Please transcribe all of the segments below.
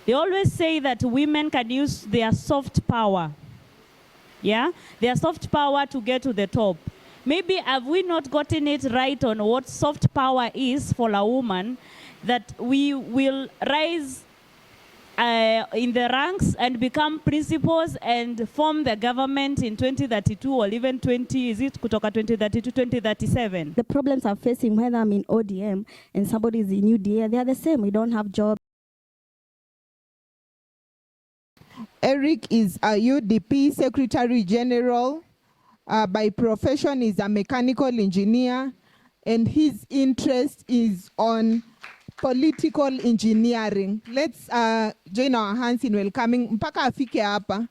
They always say that women can use their soft power, yeah? Their soft power to get to the top. Maybe have we not gotten it right on what soft power is for a woman, that we will rise in the ranks and become principals and form the government in 2032 or even 2037? The problems I'm facing, whether I'm in ODM and somebody is in UDA, they are the same. We don't have jobs. Eric is a UDP Secretary General. By profession is a mechanical engineer, and his interest is on political engineering. Let's join our hands in welcoming mpaka afike hapa.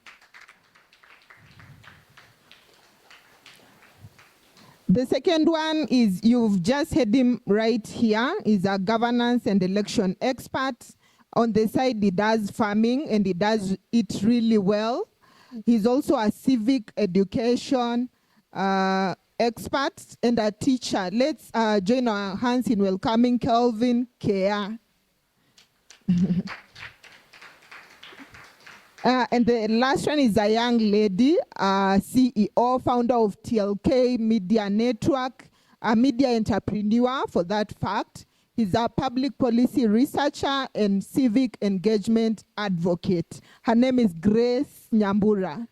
The second one is, you've just heard him right here, is a governance and election expert. On the side, he does farming and he does it really well. He's also a civic education expert and a teacher. Let's join our hands in welcoming Kelvin Kea. And the last one is a young lady, CEO, founder of TLK Media Network, a media entrepreneur for that fact. He's a public policy researcher and civic engagement advocate. Her name is Grace Nyambura.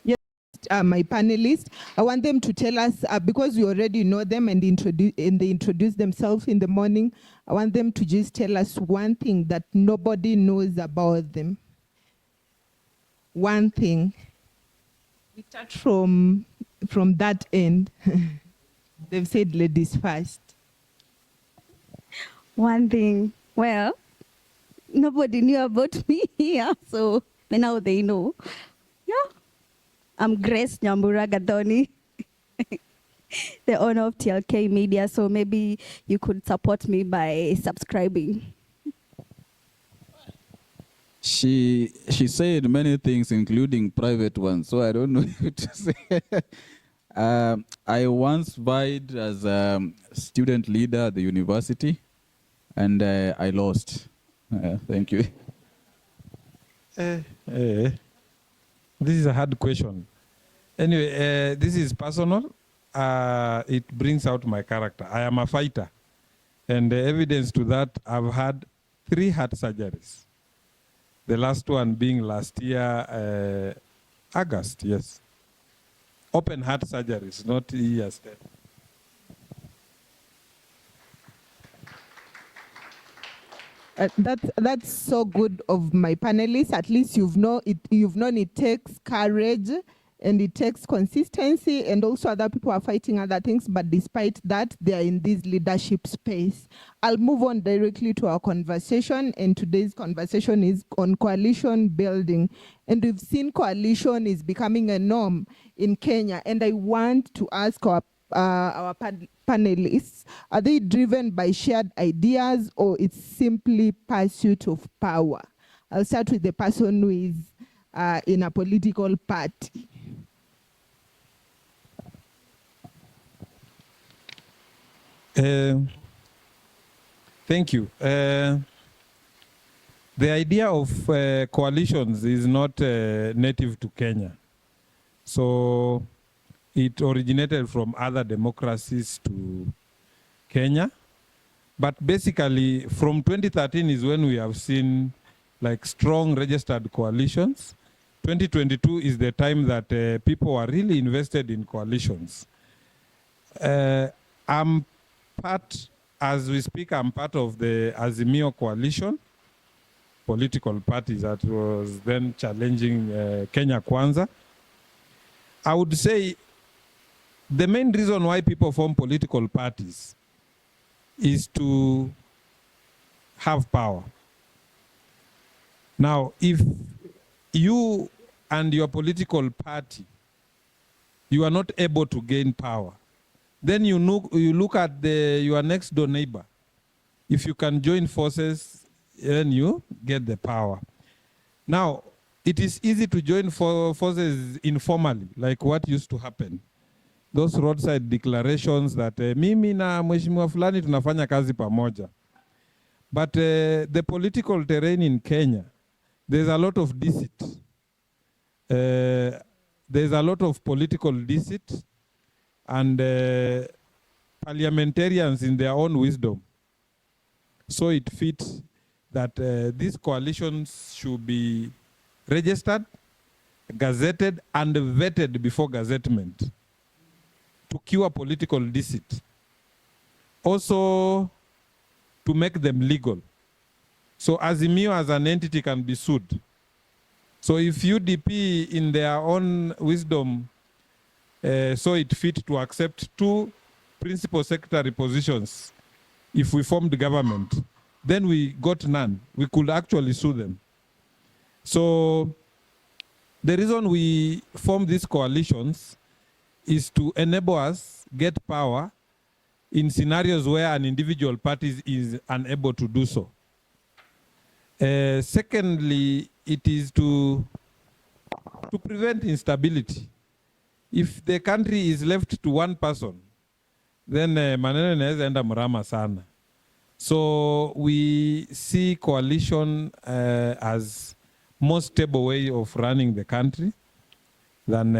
Yes, my panelists, I want them to tell us, because we already know them and they introduce themselves in the morning, I want them to just tell us one thing that nobody knows about them. One thing. We start from that end. They've said ladies first. One thing, well, nobody knew about me here, so now they know. Yeah, I'm Grace Nyambura Gadoni, the owner of TLK Media, so maybe you could support me by subscribing. She said many things, including private ones, so I don't know what to say. I once vied as a student leader at the university, and I lost. Thank you. This is a hard question. Anyway, this is personal. It brings out my character. I am a fighter. And the evidence to that, I've had 3 heart surgeries. The last one being last year, August, yes. Open heart surgeries, not years. That's so good of my panelists. At least you've known it takes courage and it takes consistency, and also other people are fighting other things, but despite that, they are in this leadership space. I'll move on directly to our conversation, and today's conversation is on coalition building. And we've seen coalition is becoming a norm in Kenya, and I want to ask our panelists, are they driven by shared ideas, or it's simply pursuit of power? I'll start with the person who is in a political party. Thank you. The idea of coalitions is not native to Kenya. So it originated from other democracies to Kenya. But basically, from 2013 is when we have seen like strong registered coalitions. 2022 is the time that people are really invested in coalitions. As we speak, I'm part of the Azimio coalition, political parties that was then challenging Kenya Kwanza. I would say the main reason why people form political parties is to have power. Now, if you and your political party, you are not able to gain power, then you look at your next door neighbor. If you can join forces, then you get the power. Now, it is easy to join forces informally, like what used to happen. those roadside declarations that mimi na mheshimiwa fulani tunafanya kazi pamoja. But the political terrain in Kenya, there's a lot of deceit. There's a lot of political deceit, and parliamentarians in their own wisdom. So it fits that these coalitions should be registered, gazetted, and vetted before gazettement to cure political deceit. Also, to make them legal. So Azimio as an entity can be sued. So if UDP in their own wisdom saw it fit to accept 2 principal secretary positions, if we formed government, then we got none. We could actually sue them. So the reason we form these coalitions is to enable us get power in scenarios where an individual party is unable to do so. Secondly, it is to prevent instability. If the country is left to one person, then maneno inaweza enda mrama sana. So we see coalition as more stable way of running the country than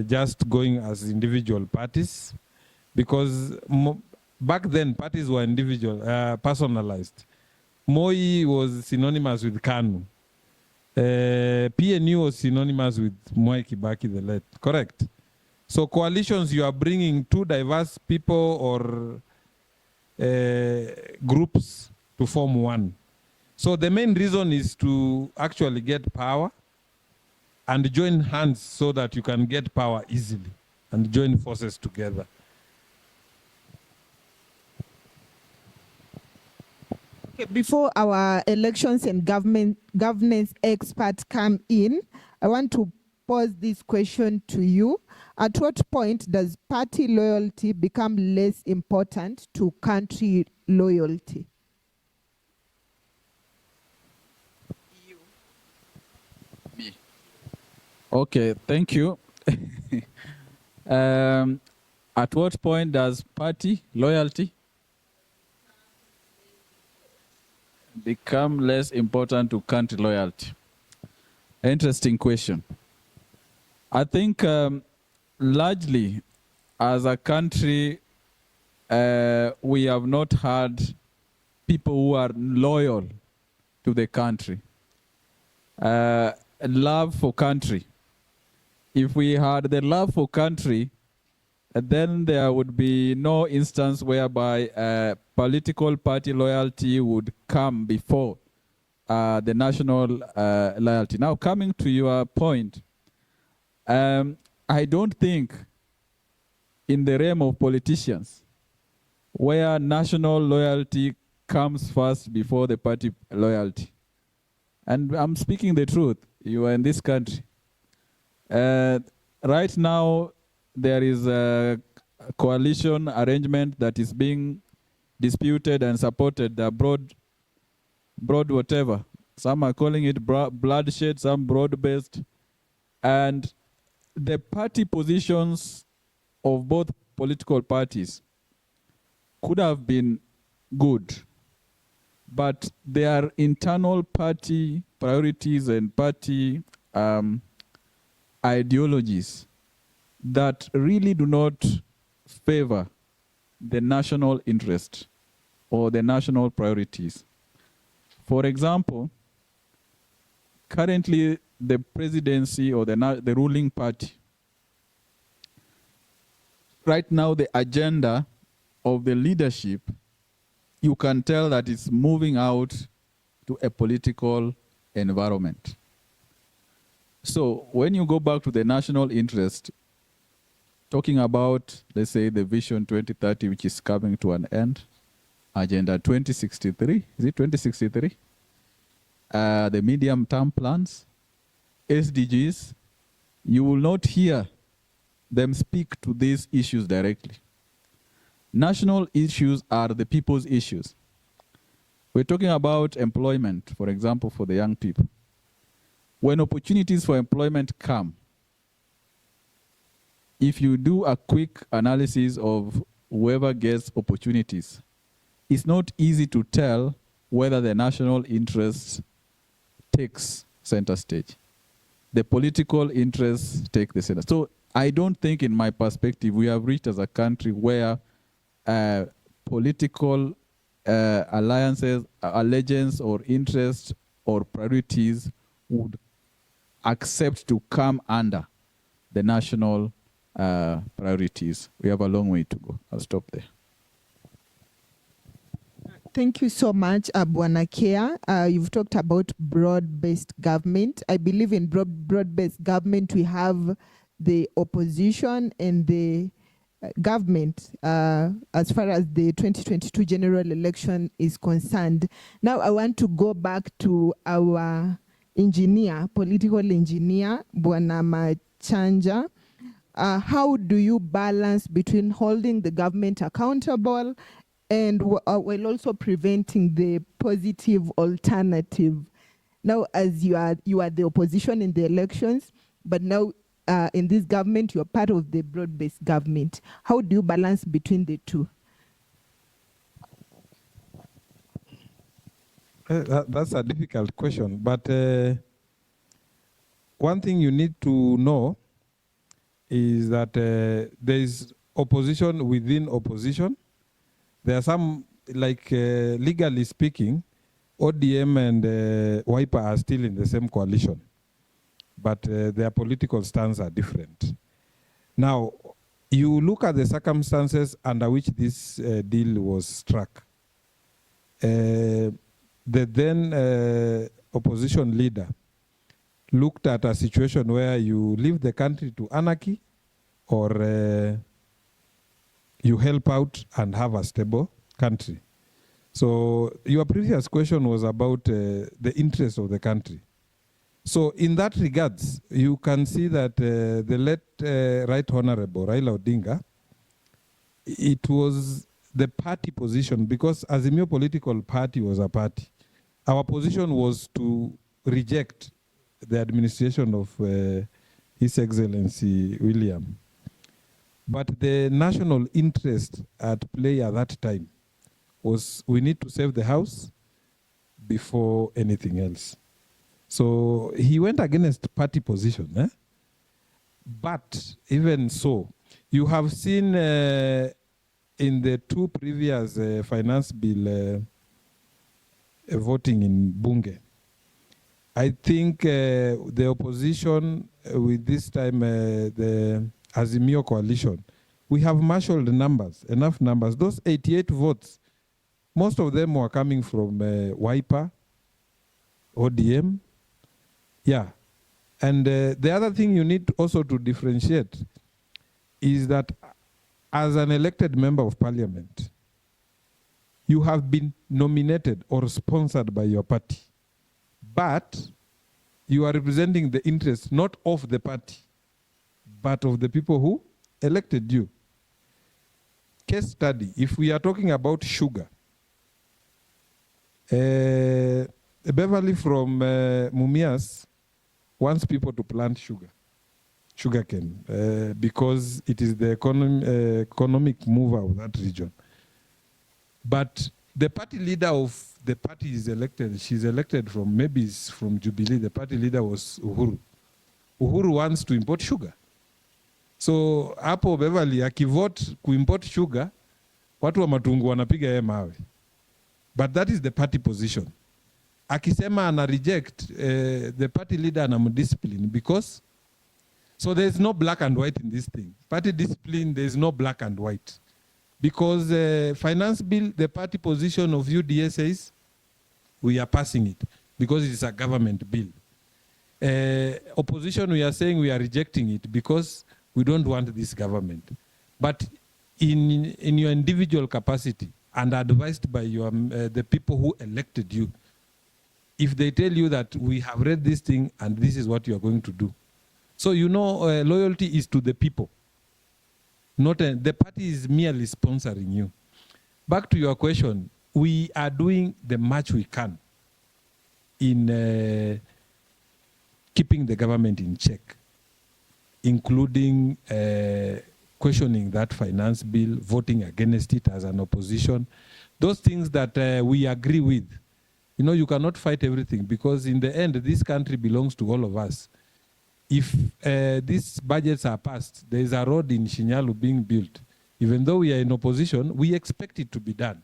just going as individual parties, because back then parties were individual, personalized. Moi was synonymous with KANU. PNU was synonymous with Mwai Kibaki the late, correct? So coalitions, you are bringing 2 diverse people or groups to form one. So the main reason is to actually get power and join hands so that you can get power easily and join forces together. Okay, before our elections and governance experts come in, I want to pose this question to you. At what point does party loyalty become less important to country loyalty? Me. Okay, thank you. At what point does party loyalty become less important to country loyalty? Interesting question. I think largely as a country, we have not had people who are loyal to the country. Love for country. If we had the love for country, then there would be no instance whereby political party loyalty would come before the national loyalty. Now, coming to your point, I don't think in the realm of politicians where national loyalty comes first before the party loyalty. And I'm speaking the truth. You are in this country. Right now, there is a coalition arrangement that is being disputed and supported, broad whatever. Some are calling it bloodshed, some broad-based. And the party positions of both political parties could have been good, but their internal party priorities and party ideologies that really do not favor the national interest or the national priorities. For example, currently the presidency or the ruling party, right now the agenda of the leadership, you can tell that it's moving out to a political environment. So when you go back to the national interest, talking about, let's say, the Vision 2030, which is coming to an end, Agenda 2063, is it 2063? The medium-term plans, SDGs, you will not hear them speak to these issues directly. National issues are the people's issues. We're talking about employment, for example, for the young people. When opportunities for employment come, if you do a quick analysis of whoever gets opportunities, it's not easy to tell whether the national interest takes center stage. The political interests take the center. So I don't think, in my perspective, we have reached as a country where political alliances, allegiance or interest or priorities would accept to come under the national priorities. We have a long way to go. I'll stop there. Thank you so much, Bwana Kea. You've talked about broad-based government. I believe in broad-based government, we have the opposition and the government as far as the 2022 general election is concerned. Now I want to go back to our engineer, political engineer, Bwana Machanja. How do you balance between holding the government accountable and while also preventing the positive alternative? Now, as you are the opposition in the elections, but now in this government, you're part of the broad-based government. How do you balance between the two? That's a difficult question, but one thing you need to know is that there is opposition within opposition. There are some, like legally speaking, ODM and Wiper are still in the same coalition, but their political stance are different. Now, you look at the circumstances under which this deal was struck. The then opposition leader looked at a situation where you leave the country to anarchy or you help out and have a stable country. So your previous question was about the interest of the country. So in that regards, you can see that the late Right Honorable Raila Odinga, it was the party position, because Azimio Political Party was a party. Our position was to reject the administration of His Excellency William. But the national interest at play at that time was we need to save the house before anything else. So he went against party position. But even so, you have seen in the two previous finance bill voting in Bunge, I think the opposition with this time, the Azimio coalition, we have marshaled numbers, enough numbers. Those 88 votes, most of them were coming from Wiper, ODM. Yeah. And the other thing you need also to differentiate is that as an elected member of parliament, you have been nominated or sponsored by your party, but you are representing the interests not of the party, but of the people who elected you. Case study, if we are talking about sugar, Beverly from Mumias wants people to plant sugarcane, because it is the economic mover of that region. But the party leader of the party is elected. She's elected from, maybe it's from Jubilee. The party leader was Uhuru. Uhuru wants to import sugar. So hapo Beverly akivote kuimport sugar, watu wa Matungu wanapiga yeye mawe. But that is the party position. Akisema ana reject, the party leader anamdiscipline, because so there is no black and white in this thing. Party discipline, there is no black and white. Because finance bill, the party position of UDA says, we are passing it because it is a government bill. Opposition, we are saying we are rejecting it because we don't want this government. But in your individual capacity and advised by your, the people who elected you, if they tell you that we have read this thing and this is what you are going to do. So you know, loyalty is to the people. Not the party is merely sponsoring you. Back to your question, we are doing the much we can in keeping the government in check. including questioning that finance bill, voting against it as an opposition. Those things that we agree with. You know, you cannot fight everything because in the end, this country belongs to all of us. If these budgets are passed, there is a road in Shinyalu being built. Even though we are in opposition, we expect it to be done.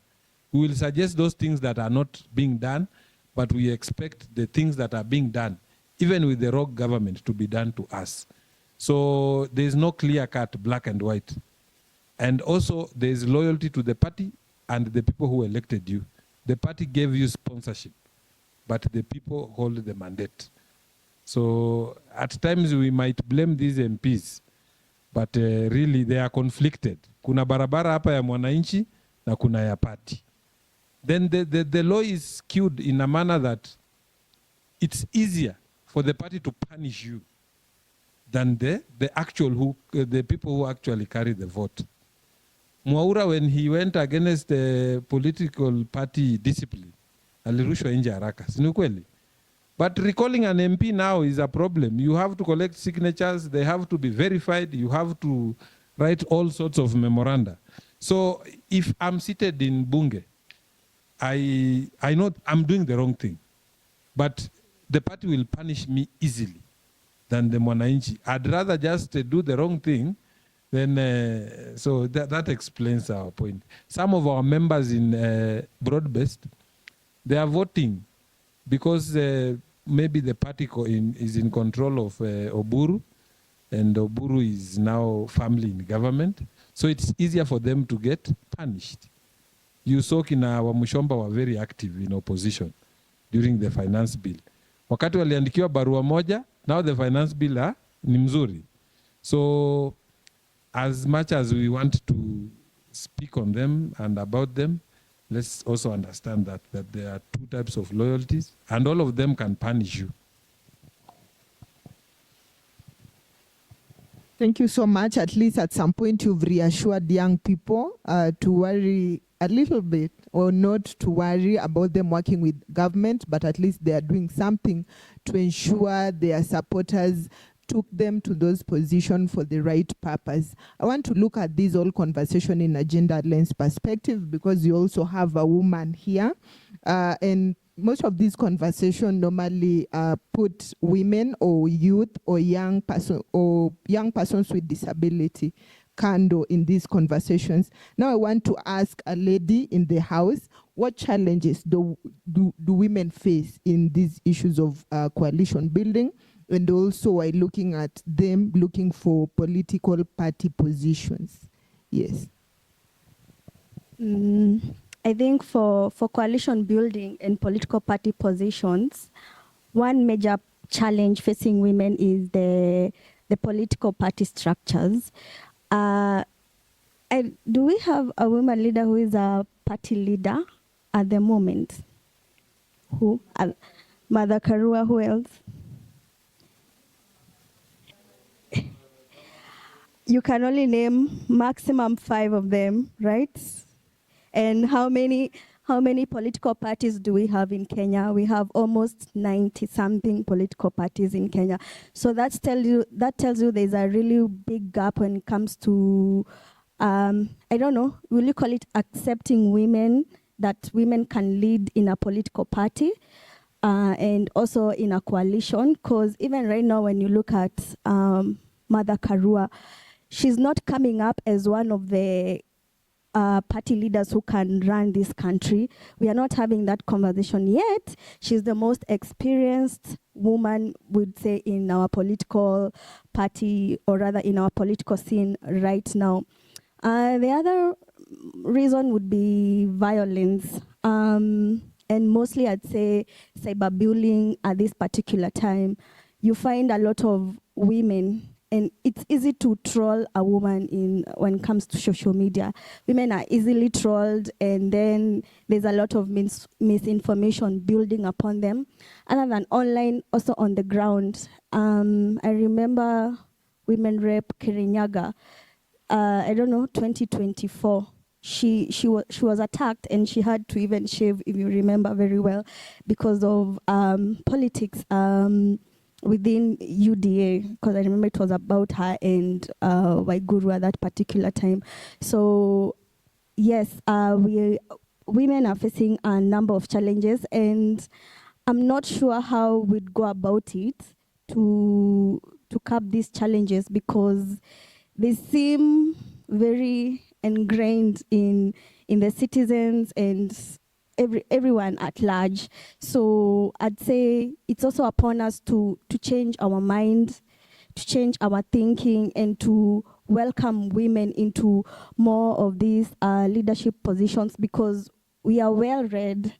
We will suggest those things that are not being done, but we expect the things that are being done, even with the rogue government, to be done to us. So there is no clear-cut black and white. And also there is loyalty to the party and the people who elected you. The party gave you sponsorship, but the people hold the mandate. So at times we might blame these MPs, but really they are conflicted. Kuna barabara hapa ya mwananchi na kuna ya party. Then the law is skewed in a manner that it's easier for the party to punish you than the people who actually carry the vote. Mwaura, when he went against the political party discipline, alirushwa nje haraka. Si ni kweli? But recalling an MP now is a problem. You have to collect signatures, they have to be verified, you have to write all sorts of memoranda. So if I'm seated in Bunge, I know I'm doing the wrong thing, but the party will punish me easily than the Mwananchi. I'd rather just do the wrong thing than, so that explains our point. Some of our members in broad-based, they are voting because maybe the party is in control of Oburu, and Oburu is now firmly in government. So it's easier for them to get punished. You saw kina Wamushomba were very active in opposition during the finance bill. Wakati waliandikiwa barua moja, now the finance bill ni mzuri. So as much as we want to speak on them and about them, let's also understand that there are two types of loyalties and all of them can punish you. Thank you so much. At least at some point you've reassured young people to worry a little bit, or not to worry about them working with government, but at least they are doing something to ensure their supporters took them to those positions for the right purpose. I want to look at this whole conversation in a gender lens perspective, because you also have a woman here, and most of these conversations normally put women or youth or young persons with disability kando in these conversations. Now I want to ask a lady in the house, what challenges do women face in these issues of coalition building, and also while looking at them looking for political party positions? Yes. I think for coalition building and political party positions, one major challenge facing women is the political party structures. Do we have a woman leader who is a party leader at the moment? Who? Mother Karua, who else? You can only name maximum 5 of them, right? And how many political parties do we have in Kenya? We have almost 90-something political parties in Kenya. So that tells you there's a really big gap when it comes to, I don't know, will you call it accepting women, that women can lead in a political party and also in a coalition? Because even right now when you look at Mother Karua, she's not coming up as one of the party leaders who can run this country. We are not having that conversation yet. She's the most experienced woman, would say, in our political party, or rather in our political scene right now. The other reason would be violence. And mostly I'd say cyberbullying at this particular time. You find a lot of women, and it's easy to troll a woman when it comes to social media. Women are easily trolled, and then there's a lot of misinformation building upon them. Other than online, also on the ground. I remember women rep Kirinyaga, I don't know, 2024. She was attacked, and she had to even shave, if you remember very well, because of politics. within UDA, because I remember it was about her and Waiguru at that particular time. So yes, women are facing a number of challenges, and I'm not sure how we'd go about it to curb these challenges, because they seem very ingrained in the citizens and everyone at large. So I'd say it's also upon us to change our mind, to change our thinking, and to welcome women into more of these leadership positions, because we are well read.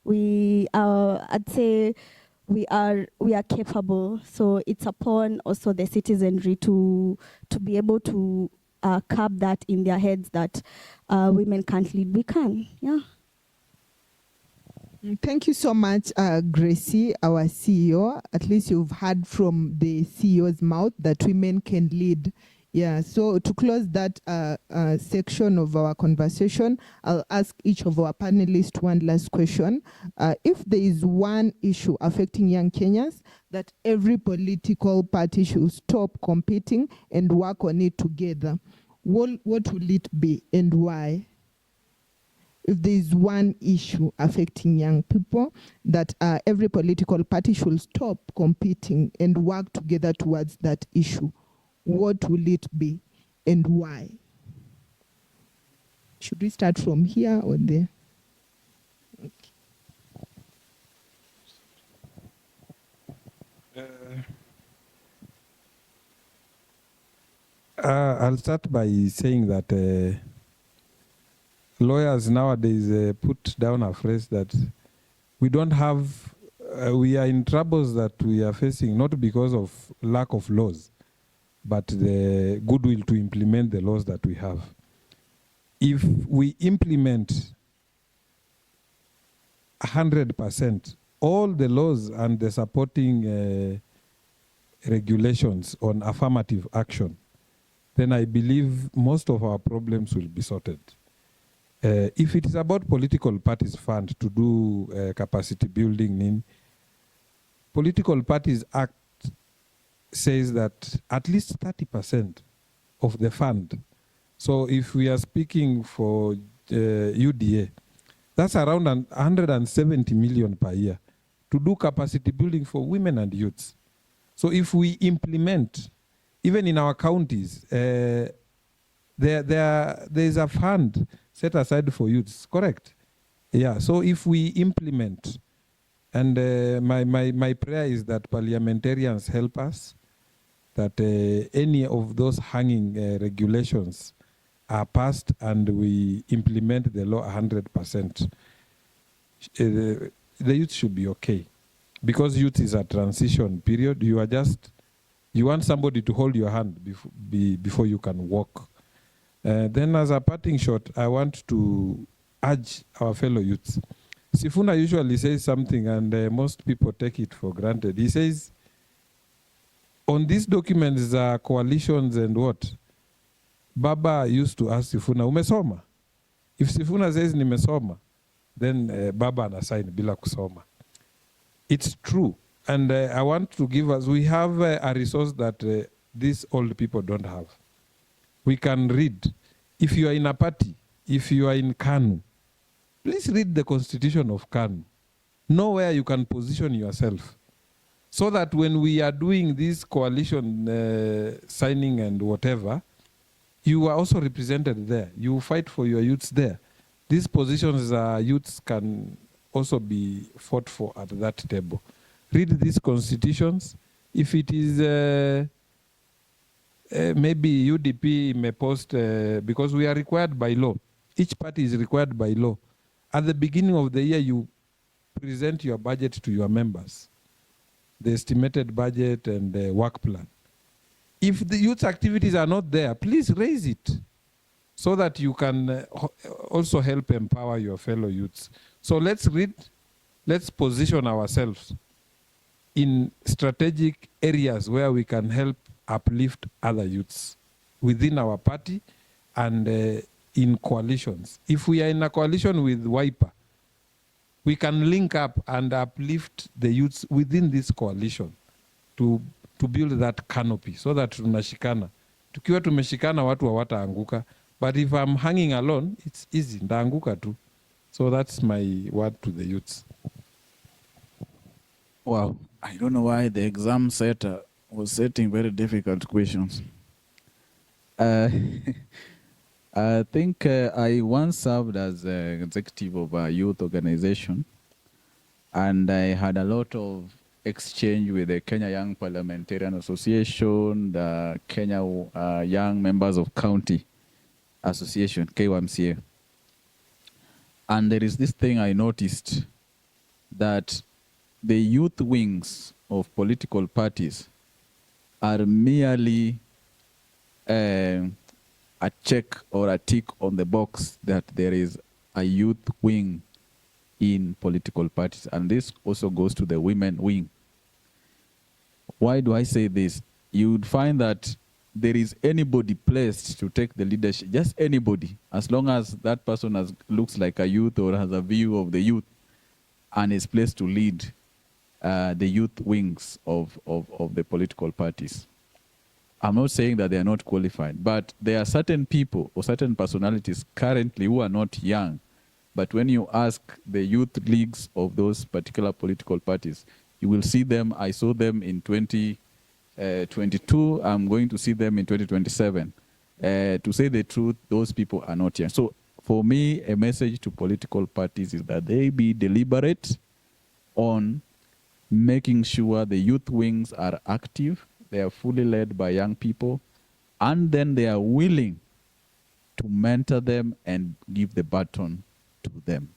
We are, I'd say, we are capable. So it's upon also the citizenry to be able to curb that in their heads that women can't lead. We can, yeah. Thank you so much, Gracie, our CEO. At least you've heard from the CEO's mouth that women can lead. Yeah, so to close that section of our conversation, I'll ask each of our panelists one last question. If there is one issue affecting young Kenyans that every political party should stop competing and work on it together, what will it be and why? If there is one issue affecting young people that every political party should stop competing and work together towards that issue, what will it be and why? Should we start from here or there? I'll start by saying that lawyers nowadays put down a phrase that we don't have, we are in troubles that we are facing not because of lack of laws, but the goodwill to implement the laws that we have. If we implement 100% all the laws and the supporting regulations on affirmative action, then I believe most of our problems will be sorted. If it is about political parties fund to do capacity building, political parties act says that at least 30% of the fund. So if we are speaking for UDA, that's around 170 million per year to do capacity building for women and youths. So if we implement, even in our counties, there is a fund set aside for youths, correct? Yeah, so if we implement, and my prayer is that parliamentarians help us, that any of those hanging regulations are passed and we implement the law 100%. The youth should be okay. Because youth is a transition period, you want somebody to hold your hand before you can walk. Then as a parting shot, I want to urge our fellow youths. Sifuna usually says something and most people take it for granted. He says, on these documents, coalitions and what? Baba used to ask Sifuna, umesoma? If Sifuna says nimesoma, then Baba anasign bila kusoma. It's true. And I want to give us, we have a resource that these old people don't have. We can read. If you are in a party, if you are in KANU, please read the constitution of KANU. Know where you can position yourself. So that when we are doing this coalition signing and whatever, you are also represented there. You fight for your youths there. These positions youths can also be fought for at that table. Read these constitutions. If it is maybe UDP may post, because we are required by law. Each party is required by law. At the beginning of the year, you present your budget to your members, the estimated budget and the work plan. If the youth activities are not there, please raise it so that you can also help empower your fellow youths. So let's read, let's position ourselves in strategic areas where we can help uplift other youths within our party and in coalitions. If we are in a coalition with Wiper, we can link up and uplift the youths within this coalition. to build that canopy so that tunashikana. Tukiwa tumeshikana watu hawataanguka. But if I'm hanging alone, it's easy. Ndaanguka tu. So that's my word to the youths. Wow, I don't know why the exam setter was setting very difficult questions. I think I once served as executive of a youth organization, and I had a lot of exchange with the Kenya Young Parliamentarian Association, the Kenya Young Members of County Association, KYMCA. And there is this thing I noticed, that the youth wings of political parties are merely a check or a tick on the box that there is a youth wing in political parties. And this also goes to the women wing. Why do I say this? You would find that there is anybody placed to take the leadership, just anybody, as long as that person looks like a youth or has a view of the youth and is placed to lead the youth wings of the political parties. I'm not saying that they are not qualified, but there are certain people or certain personalities currently who are not young. But when you ask the youth leagues of those particular political parties, you will see them. I saw them in 2022. I'm going to see them in 2027. To say the truth, those people are not young. So for me, a message to political parties is that they be deliberate on making sure the youth wings are active, they are fully led by young people, and then they are willing to mentor them and give the baton to them.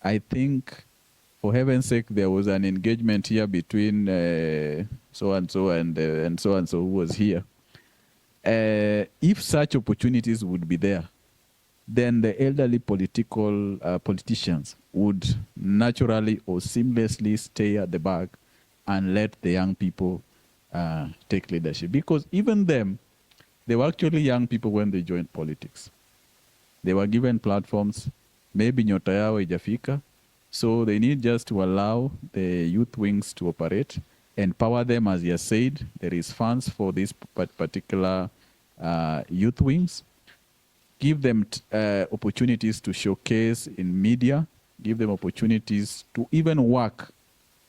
I think, for heaven's sake, there was an engagement here between so-and-so and so-and-so who was here. If such opportunities would be there, then the elderly politicians would naturally or seamlessly stay at the back and let the young people take leadership. Because even them, they were actually young people when they joined politics. They were given platforms, maybe nyota yao ijafika, so they need just to allow the youth wings to operate, empower them, as you said. There is funds for this particular youth wings. Give them opportunities to showcase in media, give them opportunities to even work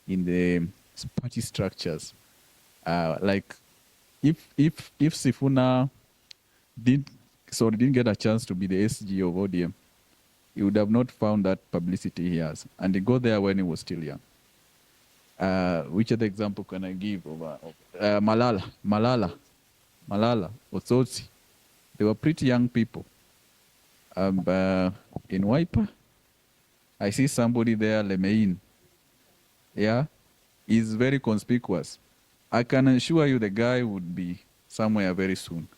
in the party structures. Like if Sifuna didn't get a chance to be the SG of ODM, he would have not found that publicity he has. And he got there when he was still young. Which other example can I give? Malala, Otsotsi. They were pretty young people. In Wiper, I see somebody there, Lemein. Yeah, he's very conspicuous. I can assure you the guy would be somewhere very soon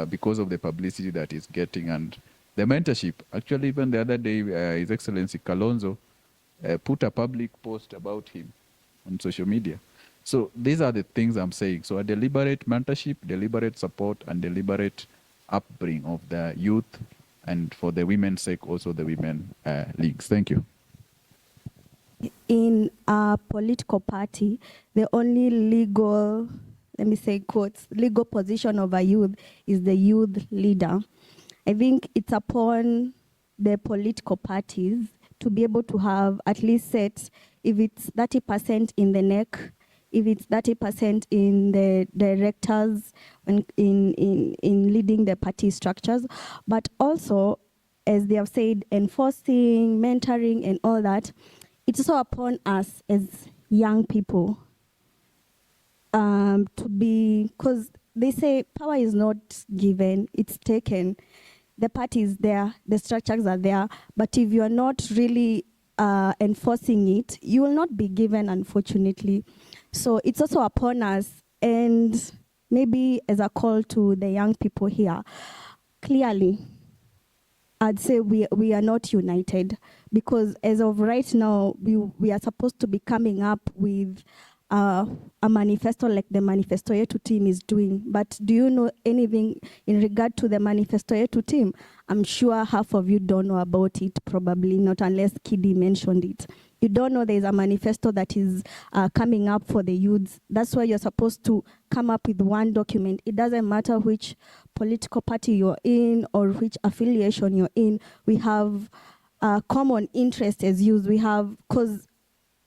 because of the publicity that he's getting and the mentorship. Actually, even the other day, His Excellency Kalonzo put a public post about him on social media. So these are the things I'm saying. So a deliberate mentorship, deliberate support, and deliberate upbringing of the youth, and for the women's sake, also the women leagues. Thank you. In a political party, the only legal, let me say quotes, legal position of a youth is the youth leader. I think it's upon the political parties to be able to have at least set, if it's 30% in the NEC, if it's 30% in the directors, in leading the party structures, but also, as they have said, enforcing, mentoring, and all that. It's also upon us as young people to be, because they say power is not given, it's taken. The party is there, the structures are there, but if you are not really enforcing it, you will not be given, unfortunately. So it's also upon us, and maybe as a call to the young people here, clearly, I'd say we are not united, because as of right now, we are supposed to be coming up with a manifesto like the Manifesto Yetu team is doing. But do you know anything in regard to the Manifesto Yetu team? I'm sure half of you don't know about it, probably not, unless Kidi mentioned it. You don't know there's a manifesto that is coming up for the youths. That's why you're supposed to come up with one document. It doesn't matter which political party you're in or which affiliation you're in. We have common interest as youth. We have, because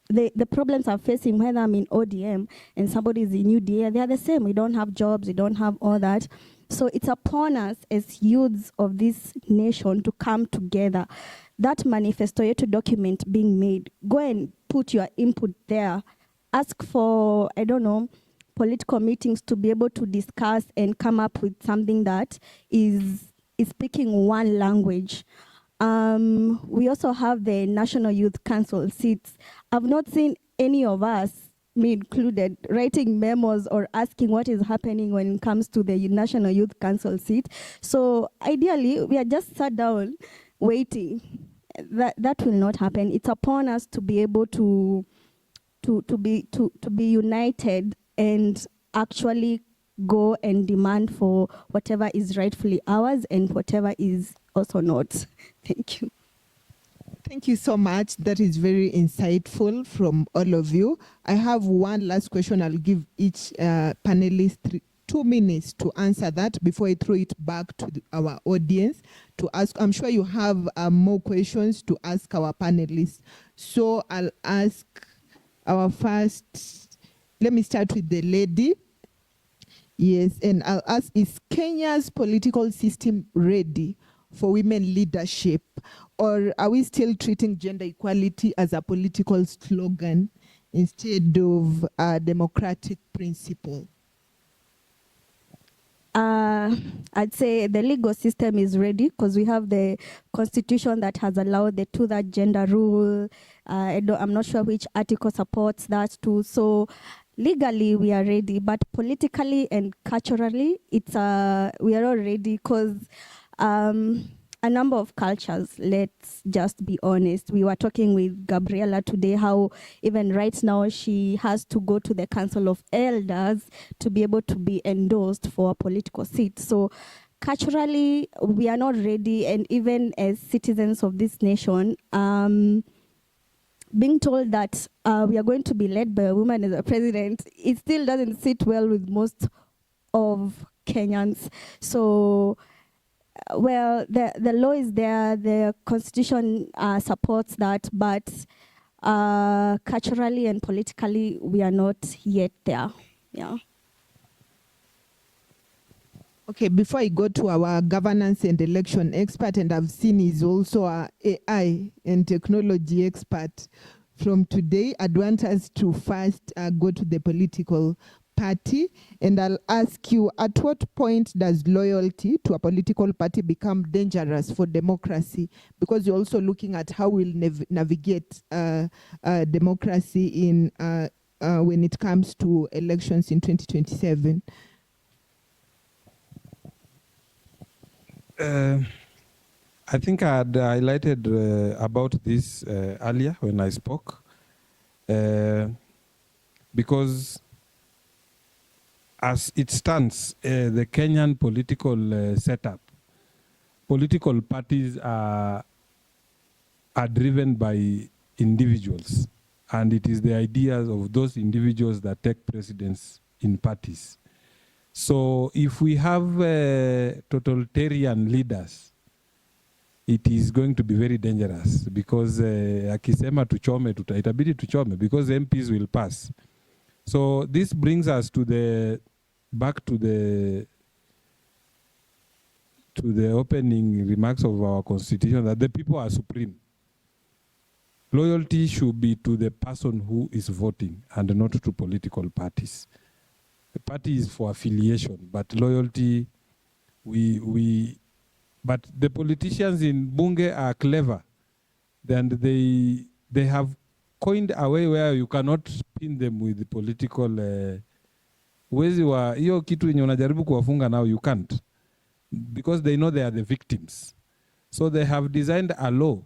the problems I'm facing, whether I'm in ODM and somebody is in UDA, they are the same. We don't have jobs, we don't have all that. So it's upon us as youths of this nation to come together. That manifesto to document being made, go and put your input there. Ask for, I don't know, political meetings to be able to discuss and come up with something that is speaking one language. We also have the National Youth Council seats. I've not seen any of us, me included, writing memos or asking what is happening when it comes to the National Youth Council seat. So ideally, we are just sat down waiting. That will not happen. It's upon us to be able to be united and actually go and demand for whatever is rightfully ours and whatever is also not. Thank you. Thank you so much. That is very insightful from all of you. I have one last question. I'll give each panelist 2 minutes to answer that before I throw it back to our audience to ask. I'm sure you have more questions to ask our panelists. So I'll ask our first, let me start with the lady. Yes, and I'll ask, is Kenya's political system ready for women leadership? Or are we still treating gender equality as a political slogan instead of a democratic principle? I'd say the legal system is ready because we have the constitution that has allowed the 2-third gender rule. I'm not sure which article supports that too. So legally we are ready, but politically and culturally, we are not ready because a number of cultures, let's just be honest. We were talking with Gabriela today how even right now she has to go to the Council of Elders to be able to be endorsed for a political seat. So culturally, we are not ready, and even as citizens of this nation, being told that we are going to be led by a woman as a president, it still doesn't sit well with most of Kenyans. So, well, the law is there, the constitution supports that, but culturally and politically, we are not yet there. Yeah. Okay, before I go to our governance and election expert, and I've seen he's also an AI and technology expert from today, I'd want us to first go to the political party, and I'll ask you, at what point does loyalty to a political party become dangerous for democracy? Because you're also looking at how we'll navigate democracy in when it comes to elections in 2027. I think I had highlighted about this earlier when I spoke, because as it stands, the Kenyan political setup, political parties are driven by individuals, and it is the ideas of those individuals that take precedence in parties. So if we have totalitarian leaders, it is going to be very dangerous, because akisema tuchome, itabidi tuchome, because MPs will pass. So this brings us to back to the opening remarks of our constitution, that the people are supreme. Loyalty should be to the person who is voting and not to political parties. The party is for affiliation, but loyalty, but the politicians in Bunge are clever. Then they have coined a way where you cannot pin them with the political wezi wa hiyo kitu yenye unajaribu kuwafunga now, you can't, because they know they are the victims. So they have designed a law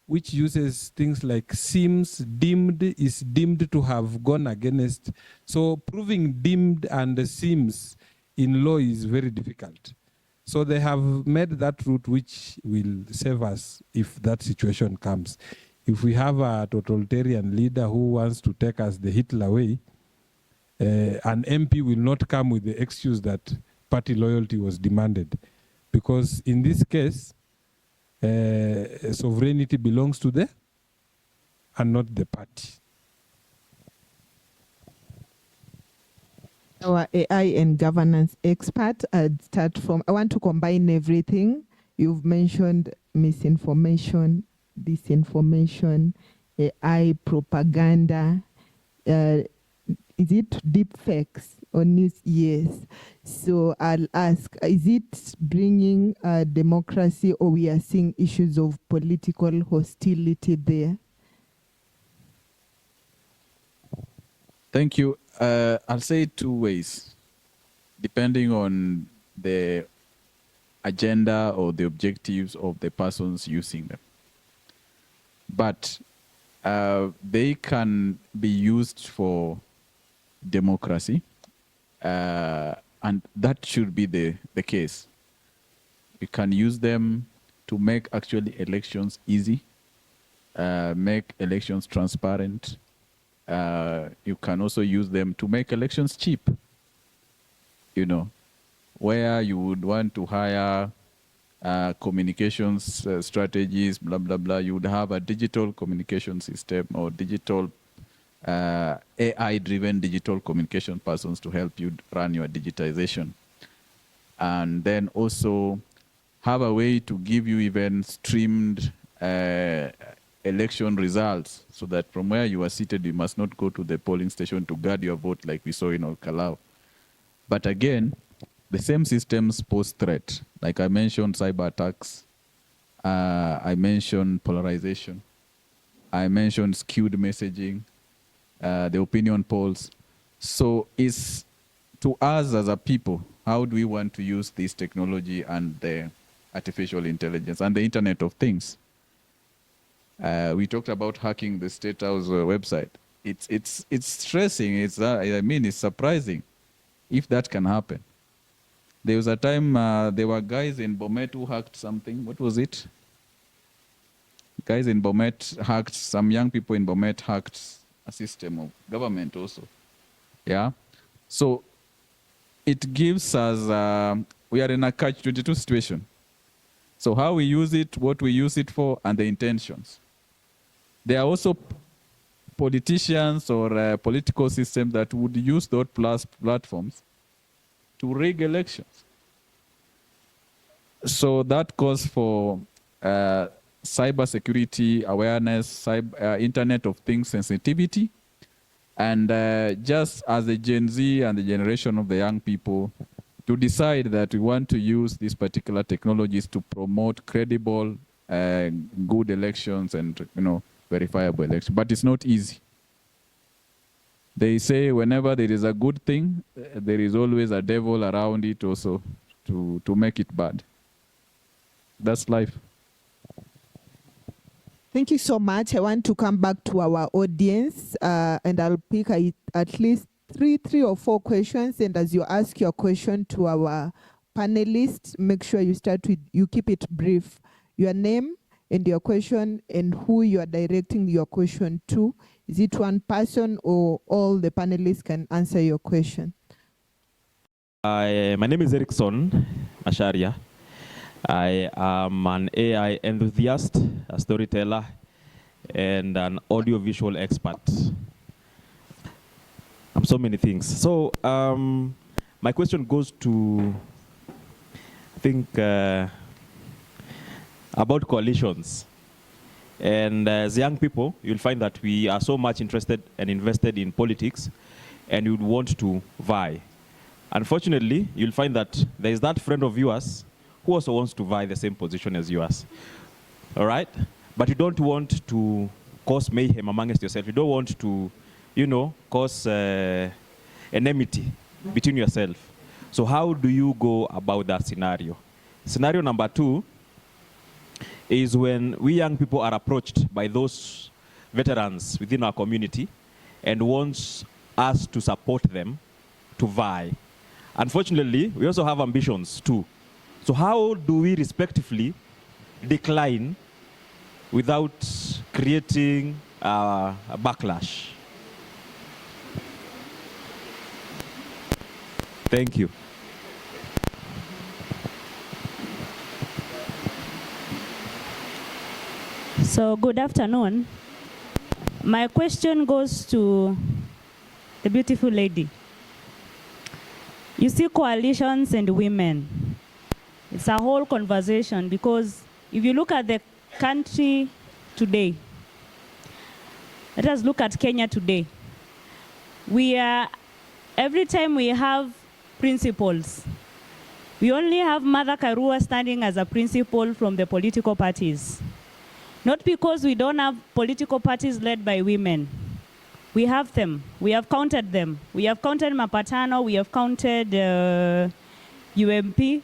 which uses things like seems, deemed, is deemed to have gone against. So proving deemed and seems in law is very difficult. So they have made that route which will save us if that situation comes. if we have a totalitarian leader who wants to take us the Hitler way, an MP will not come with the excuse that party loyalty was demanded. Because in this case, sovereignty belongs to the and not the party. Our AI and governance expert, I'd start from, I want to combine everything. You've mentioned misinformation, disinformation, AI propaganda. Is it deep fakes or news? Yes. So I'll ask, is it bringing democracy, or we are seeing issues of political hostility there? Thank you. I'll say it two ways, depending on the agenda or the objectives of the persons using them. But they can be used for democracy, and that should be the case. We can use them to make actually elections easy, make elections transparent. You can also use them to make elections cheap. You know, where you would want to hire communications strategies, blah, blah, blah, you would have a digital communication system or digital AI-driven digital communication persons to help you run your digitization. And then also have a way to give you even streamed election results, so that from where you are seated, you must not go to the polling station to guard your vote like we saw in Olkalau. But again, the same systems pose threat. Like I mentioned, cyber attacks. I mentioned polarization. I mentioned skewed messaging, the opinion polls. So it's to us as a people, how do we want to use this technology and the artificial intelligence and the Internet of Things? We talked about hacking the State House website. It's stressing. I mean, it's surprising if that can happen. There was a time there were guys in Bomet who hacked something. What was it? Guys in Bomet hacked, some young people in Bomet hacked a system of government also. Yeah? So it gives us, we are in a catch-22 situation. So how we use it, what we use it for, and the intentions. There are also politicians or political systems that would use those platforms to rig elections. So that calls for cyber security awareness, Internet of Things sensitivity, and just as the Gen Z and the generation of the young people, to decide that we want to use these particular technologies to promote credible, good elections and verifiable elections. But it's not easy. They say whenever there is a good thing, there is always a devil around it also to make it bad. That's life. Thank you so much. I want to come back to our audience, and I'll pick at least three or four questions. And as you ask your question to our panelists, make sure you keep it brief. Your name and your question, and who you are directing your question to. Is it one person, or all the panelists can answer your question? My name is Erickson Asharia. I am an AI enthusiast, a storyteller, and an audiovisual expert. I'm so many things. So my question goes to, I think, about coalitions. And as young people, you'll find that we are so much interested and invested in politics, and you would want to vie. Unfortunately, you'll find that there is that friend of yours who also wants to vie the same position as yours. All right? But you don't want to cause mayhem amongst yourself. You don't want to, cause enmity between yourself. So how do you go about that scenario? Scenario number 2 is when we young people are approached by those veterans within our community and wants us to support them to vie. Unfortunately, we also have ambitions too. So how do we respectively decline without creating a backlash. Thank you. So good afternoon. My question goes to the beautiful lady. You see coalitions and women. It's a whole conversation because if you look at the country today, let us look at Kenya today. Every time we have principals, we only have Mother Karua standing as a principal from the political parties. Not because we don't have political parties led by women. We have them. We have counted them. We have counted Mapatano. We have counted UMP,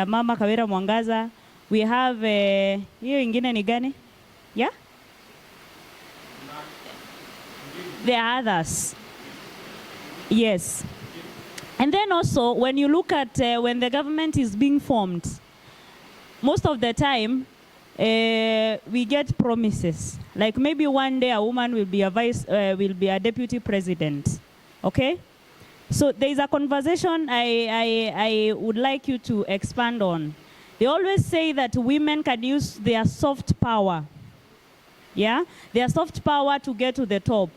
Mama Kawira Mwangaza. We have, hiyo ingine ni gani? Yeah? There are others. Yes. And then also, when you look at when the government is being formed, most of the time, we get promises. Like maybe one day a woman will be a deputy president. Okay? So there is a conversation I would like you to expand on. They always say that women can use their soft power. Yeah? Their soft power to get to the top.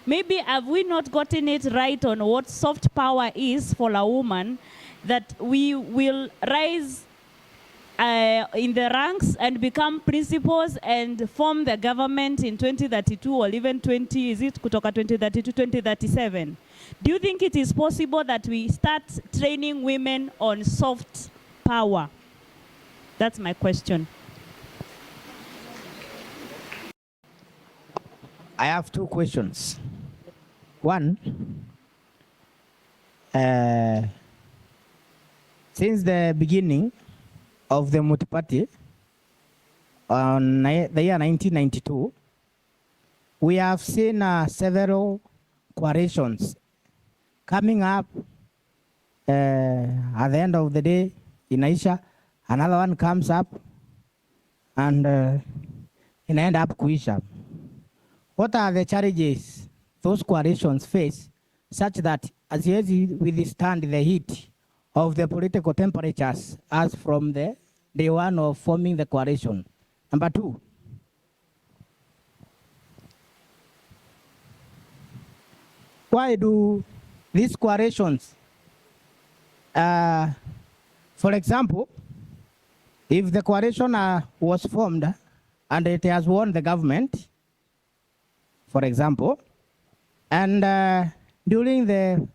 Maybe have we not gotten it right on what soft power is for a woman, that we will rise in the ranks and become principals and form the government in 2032 or even 2032, 2037. Do you think it is possible that we start training women on soft power? That's my question. I have two questions. One, since the beginning of the multi-party on the year 1992, we have seen several coalitions coming up. At the end of the day, in Aisha, another one comes up, and it end up Kuisha. What are the challenges those coalitions face, such that as we withstand the heat of the political temperatures as from the day one of forming the coalition? Number two, why do these coalitions, for example, if the coalition was formed and it has won the government, for example, and during the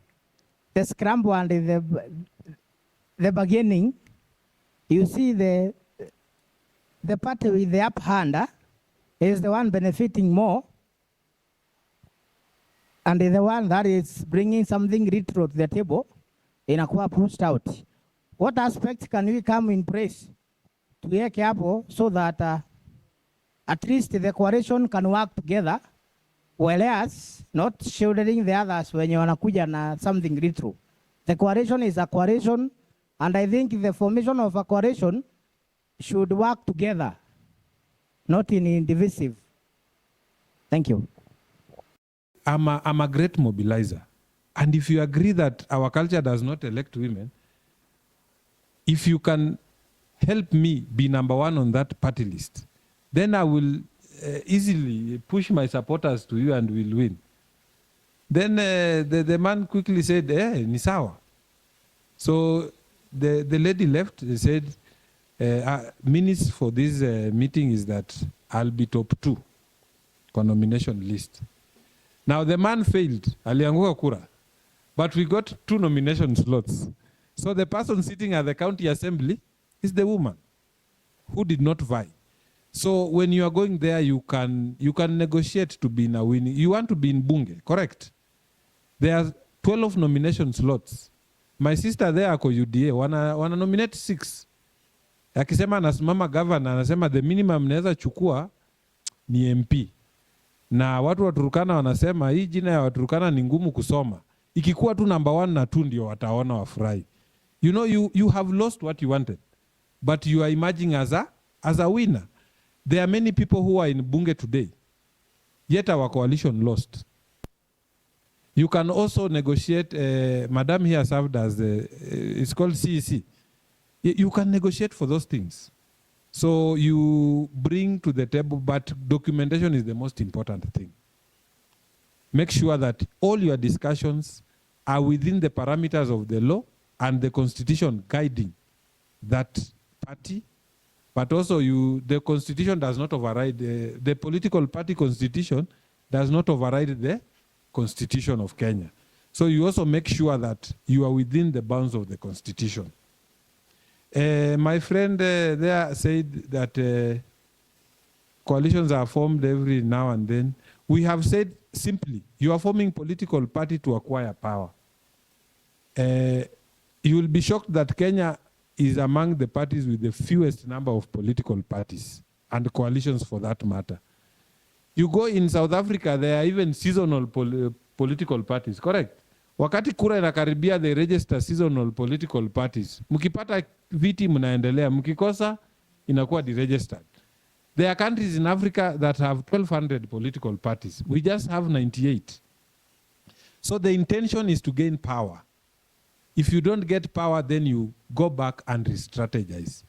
scramble and the beginning, you see the party with the upper hand is the one benefiting more, and the one that is bringing something retro to the table in a pushed out. What aspects can we come in place to make up so that at least the coalition can work together, whereas not shielding the others when you wanakuja na something retro? The coalition is a coalition, and I think the formation of a coalition should work together, not in indivisive. Thank you. I'm a great mobilizer. And if you agree that our culture does not elect women, if you can help me be number one on that party list, then I will easily push my supporters to you and will win. Then the man quickly said, ni sawa. So the lady left. They said, minutes for this meeting is that I'll be top 2 on nomination list. Now the man failed, alianguka kura, but we got 2 nomination slots. So the person sitting at the county assembly is the woman who did not vie. So when you are going there, you can negotiate to be in a winning. You want to be in bunge, correct? There are 12 nomination slots. My sister there ako UDA, wana nominate 6. Akisema anasimama governor, anasema the minimum naweza chukua ni MP. Na watu wa Turkana wanasema hii jina ya Waturkana ni ngumu kusoma. Ikikuwa tu number 1 na 2 ndio wataona wafurahi. You know, you have lost what you wanted, but you are emerging as a winner. There are many people who are in Bunge today, yet our coalition lost. You can also negotiate, Madam here served as, it's called CEC. You can negotiate for those things. So you bring to the table, but documentation is the most important thing. Make sure that all your discussions are within the parameters of the law and the constitution guiding that party, but also the constitution does not override, the political party constitution does not override the Constitution of Kenya. So you also make sure that you are within the bounds of the Constitution. My friend there said that coalitions are formed every now and then. We have said simply, you are forming political party to acquire power. You will be shocked that Kenya is among the parties with the fewest number of political parties and coalitions for that matter. You go in South Africa, there are even seasonal political parties, correct? Wakati kura inakaribia, they register seasonal political parties. Mkipata viti mnaendelea, mkikosa inakuwa deregistered. There are countries in Africa that have 1,200 political parties. We just have 98. So the intention is to gain power. If you don't get power, then you go back and re-strategize.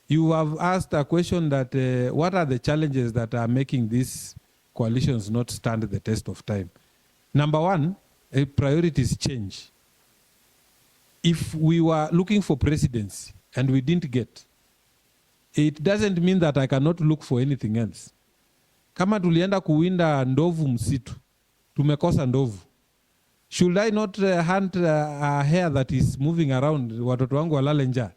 You have asked a question that what are the challenges that are making these coalitions not stand the test of time? Number one, priorities change. If we were looking for presidency and we didn't get, it doesn't mean that I cannot look for anything else. Kama tulienda kuwinda ndovu msitu, tumekosa ndovu. Should I not hunt a hare that is moving around, watoto wangu walale njaa?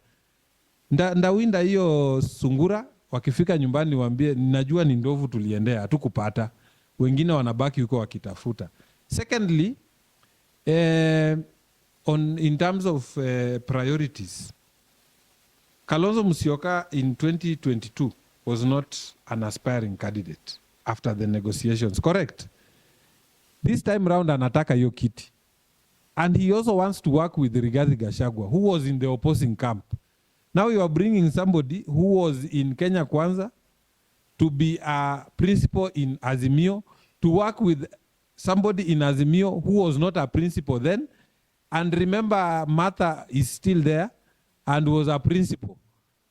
Ndawinda hiyo sungura, wakifika nyumbani waambie ninajua ni ndovu tuliendea, hatukupata. Wengine wanabaki huko wakitafuta. Secondly, in terms of priorities, Kalonzo Musyoka in 2022 was not an aspiring candidate after the negotiations, correct? This time round anataka hiyo kiti. And he also wants to work with Rigathi Gachagua, who was in the opposing camp. Now you are bringing somebody who was in Kenya Kwanza to be a principal in Azimio, to work with somebody in Azimio who was not a principal then. And remember, Martha is still there and was a principal.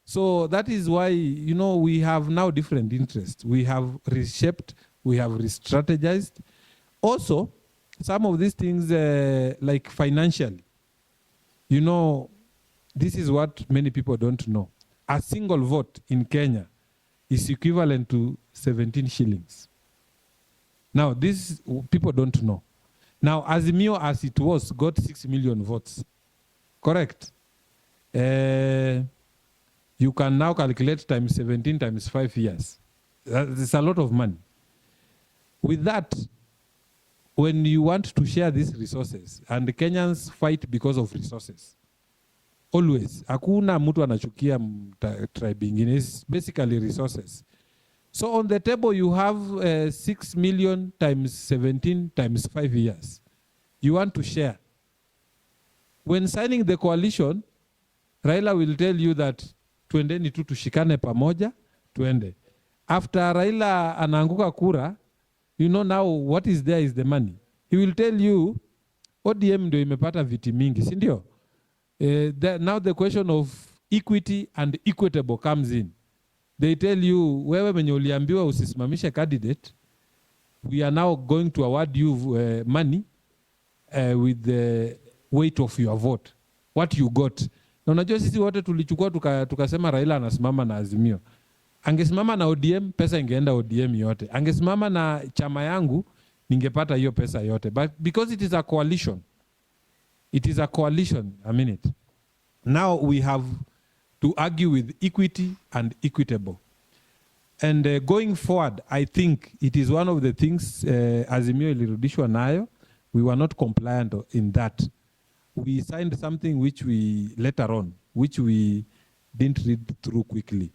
So that is why, you know, we have now different interests. We have reshaped, we have re-strategized. Also, some of these things, like financially, you know, this is what many people don't know. A single vote in Kenya is equivalent to 17 shillings. Now, this people don't know. Now, Azimio, as it was, got 6 million votes. Correct? You can now calculate times 17 times 5 years. That's a lot of money. With that, when you want to share these resources, and the Kenyans fight because of resources, always, hakuna mtu anachukia tribe ingine, it's basically resources. So on the table you have 6 million times 17 times 5 years. You want to share. When signing the coalition, Raila will tell you that tuendeni tu tushikane pamoja, tuende. After Raila anaanguka kura, you know now what is there is the money. He will tell you, ODM ndio imepata viti mingi, si ndio? Now the question of equity and equitable comes in. They tell you, wewe mwenye uliambiwa usisimamishe candidate, we are now going to award you money with the weight of your vote, what you got. Na unajua sisi wote tulichukua tukasema Raila anasimama na Azimio. Angesimama na ODM, pesa ingeenda ODM yote. Angesimama na chama yangu, ningepata hiyo pesa yote. But because it is a coalition, a minute. Now we have to argue with equity and equitable. And going forward, I think it is one of the things Azimio ilirudishwa nayo. We were not compliant in that. We signed something which we later on, which we didn't read through quickly.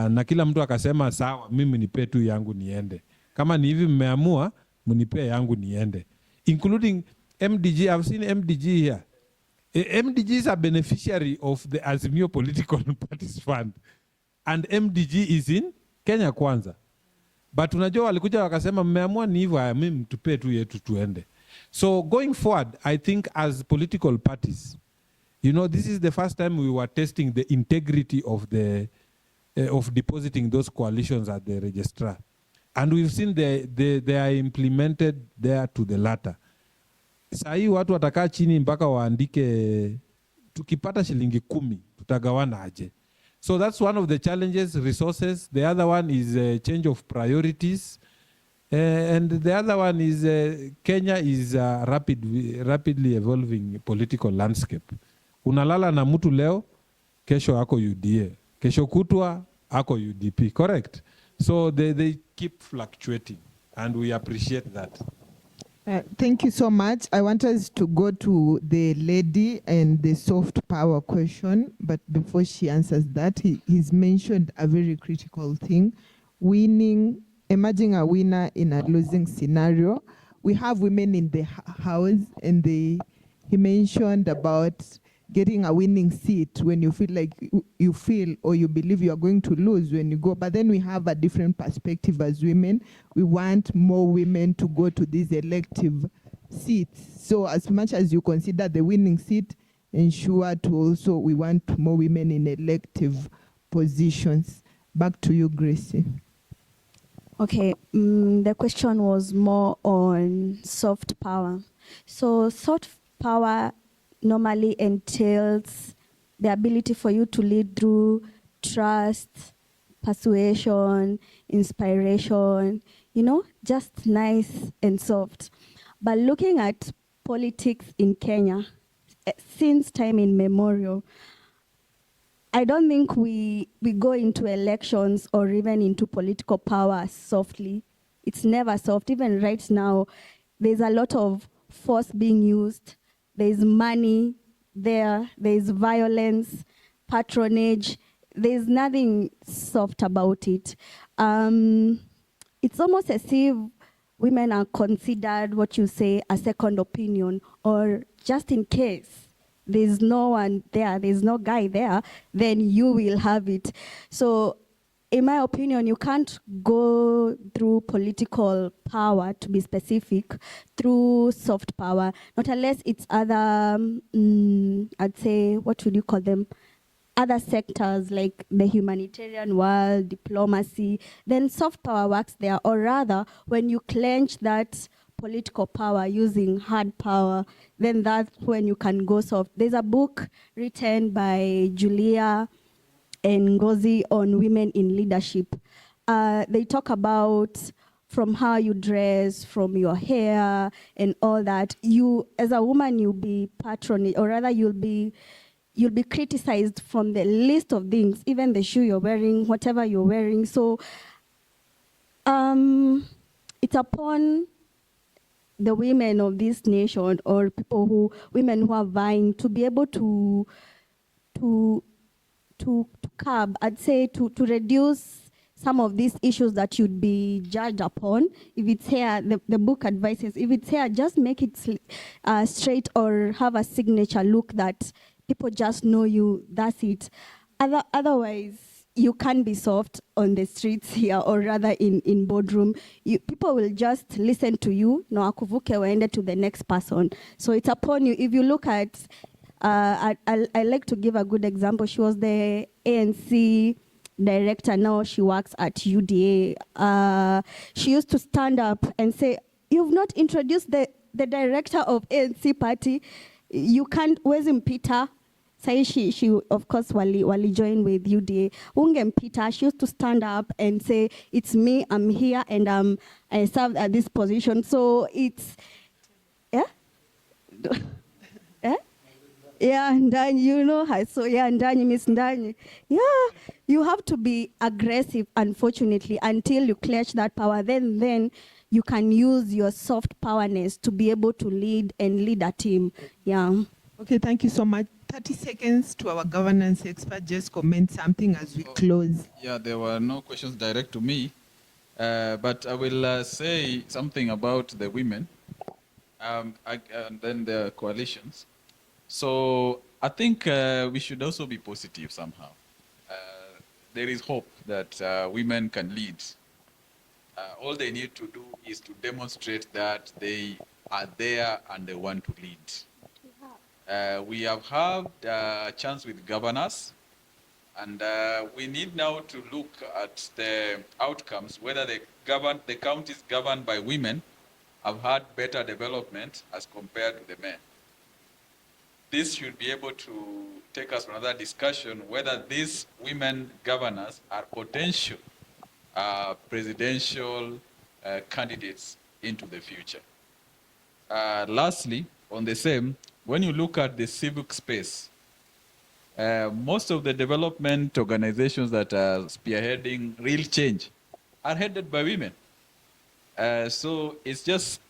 Na kila mtu akasema sawa, mimi nipe tu yangu niende. Kama ni hivi mmeamua, mnipe yangu niende. Including MDG, I've seen MDG here. MDG is a beneficiary of the Azimio Political Parties Fund. And MDG is in Kenya kwanza. But unajua walikuja wakasema mmeamua ni hivyo, mimi mtupee tu yetu tuende. So going forward, I think as political parties, you know, this is the first time we were testing the integrity of the of depositing those coalitions at the registrar. And we've seen they are implemented there to the latter. Sahi watu watakaa chini mpaka waandike tukipata shilingi 10 tutagawana aje. So that's one of the challenges, resources. The other one is a change of priorities. And the other one is Kenya is a rapidly evolving political landscape. Unalala na mtu leo, kesho ako UDA. Kesho kutwa ako UDP, correct? So they keep fluctuating, and we appreciate that. Thank you so much. I want us to go to the lady and the soft power question, but before she answers that, he's mentioned a very critical thing, winning, emerging a winner in a losing scenario. We have women in the house, and he mentioned about getting a winning seat when you feel like you feel or you believe you are going to lose when you go. But then we have a different perspective as women. We want more women to go to these elective seats. So as much as you consider the winning seat, ensure to also we want more women in elective positions. Back to you, Gracie. Okay, the question was more on soft power. So soft power normally entails the ability for you to lead through trust, persuasion, inspiration, you know, just nice and soft. But looking at politics in Kenya, since time immemorial, I don't think we go into elections or even into political power softly. It's never soft. Even right now, there's a lot of force being used. There's money there. There's violence, patronage. There's nothing soft about it. It's almost as if women are considered, what you say, a second opinion, or just in case there's no one there, there's no guy there, then you will have it. So in my opinion, you can't go through political power, to be specific, through soft power, not unless it's other, I'd say, what would you call them? Other sectors like the humanitarian world, diplomacy, then soft power works there. Or rather, when you clench that political power using hard power, then that's when you can go soft. There's a book written by Julia and Ngozi on women in leadership. They talk about from how you dress, from your hair, and all that. You, as a woman, you'll be patronage, or rather, you'll be criticized from the list of things, even the shoe you're wearing, whatever you're wearing. So it's upon the women of this nation, or women who are vying, to be able to curb, I'd say, to reduce some of these issues that you'd be judged upon. If it's hair, the book advises, if it's hair, just make it straight, or have a signature look that people just know you, that's it. Otherwise, you can't be soft on the streets here, or rather in boardroom. People will just listen to you, no akuvuke waende to the next person. So it's upon you. If you look at, I like to give a good example. She was the ANC director, now she works at UDA. She used to stand up and say, "You've not introduced the director of ANC party. You can't, where's Peter?" Say she of course wali join with UDA. Ungem Peter, she used to stand up and say, "It's me, I'm here, and I served at this position." So it's, yeah? Yeah? Yeah, Ndani, you know her. So yeah, Ndani, Miss Ndani. Yeah, you have to be aggressive, unfortunately, until you clutch that power. Then you can use your soft powerness to be able to lead a team. Yeah. Okay, thank you so much. 30 seconds to our governance expert. Just comment something as we close. Yeah, there were no questions direct to me, but I will say something about the women and then the coalitions. So I think we should also be positive somehow. there is hope that women can lead. All they need to do is to demonstrate that they are there and they want to lead. We have had a chance with governors, and we need now to look at the outcomes, whether the counties governed by women have had better development as compared to the men. This should be able to take us to another discussion whether these women governors are potential presidential candidates into the future. Lastly, on the same, when you look at the civic space, most of the development organizations that are spearheading real change are headed by women. So it's just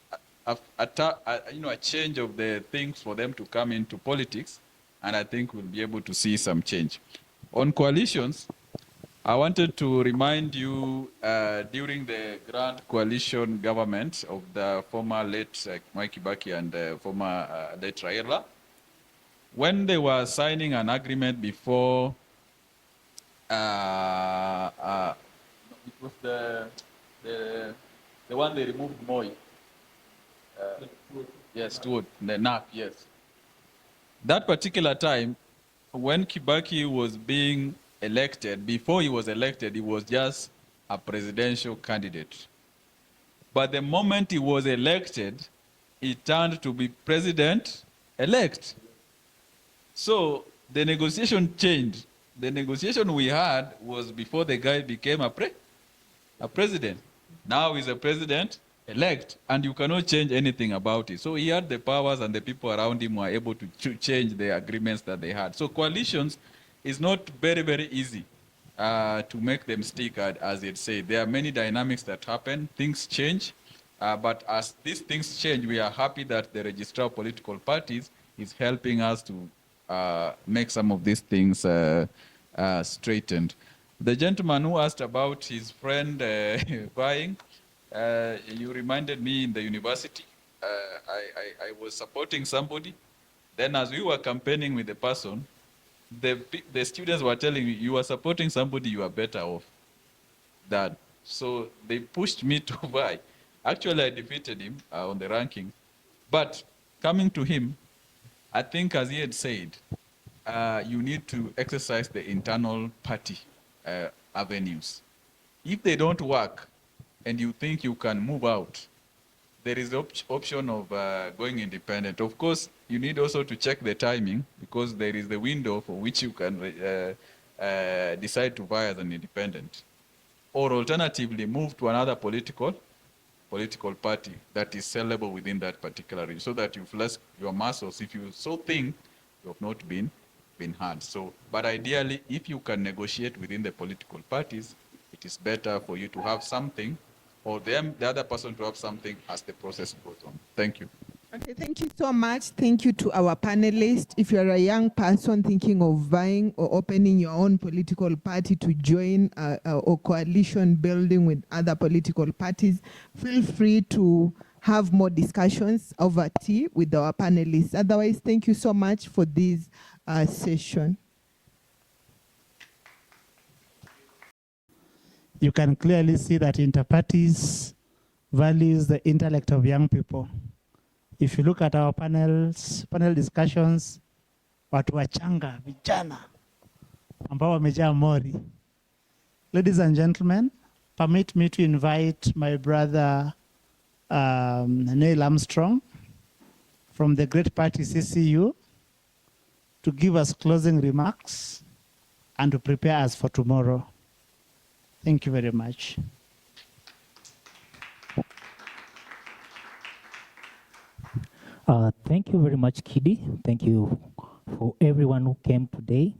a change of the things for them to come into politics, and I think we'll be able to see some change. On coalitions, I wanted to remind you during the grand coalition government of the former late Mwai Kibaki and former late Raila, when they were signing an agreement before, it was the one they removed Moi. Yes, to the NAP, yes. That particular time, when Kibaki was being elected, before he was elected, he was just a presidential candidate. But the moment he was elected, he turned to be president-elect. So the negotiation changed. The negotiation we had was before the guy became a president. Now he's a president-elect, and you cannot change anything about it. So he had the powers, and the people around him were able to change the agreements that they had. So coalitions is not very, very easy to make them stick, as it said. There are many dynamics that happen, things change, but as these things change, we are happy that the Registrar of Political Parties is helping us to make some of these things straightened. The gentleman who asked about his friend vying, you reminded me in the university, I was supporting somebody. Then as we were campaigning with the person, the students were telling me, you are supporting somebody, you are better off. That. So they pushed me to vie. Actually, I defeated him on the ranking. But coming to him, I think as he had said, you need to exercise the internal party avenues. If they don't work and you think you can move out, there is the option of going independent. Of course, you need also to check the timing, because there is the window for which you can decide to vie as an independent. Or alternatively, move to another political party that is sellable within that particular region, so that you flex your muscles. If you so think, you have not been heard. So, but ideally, if you can negotiate within the political parties, it is better for you to have something, or the other person to have something as the process goes on. Thank you. Okay, thank you so much. Thank you to our panelists. If you're a young person thinking of vying or opening your own political party to join or coalition building with other political parties, feel free to have more discussions over tea with our panelists. Otherwise, thank you so much for this session. You can clearly see that Interparties values the intellect of young people. If you look at our panel discussions, watu wachanga, vijana, ambao wamejaa mori. Ladies and gentlemen, permit me to invite my brother Neil Armstrong from the great party CCU to give us closing remarks and to prepare us for tomorrow. Thank you very much. Thank you very much, Kidi. Thank you for everyone who came today.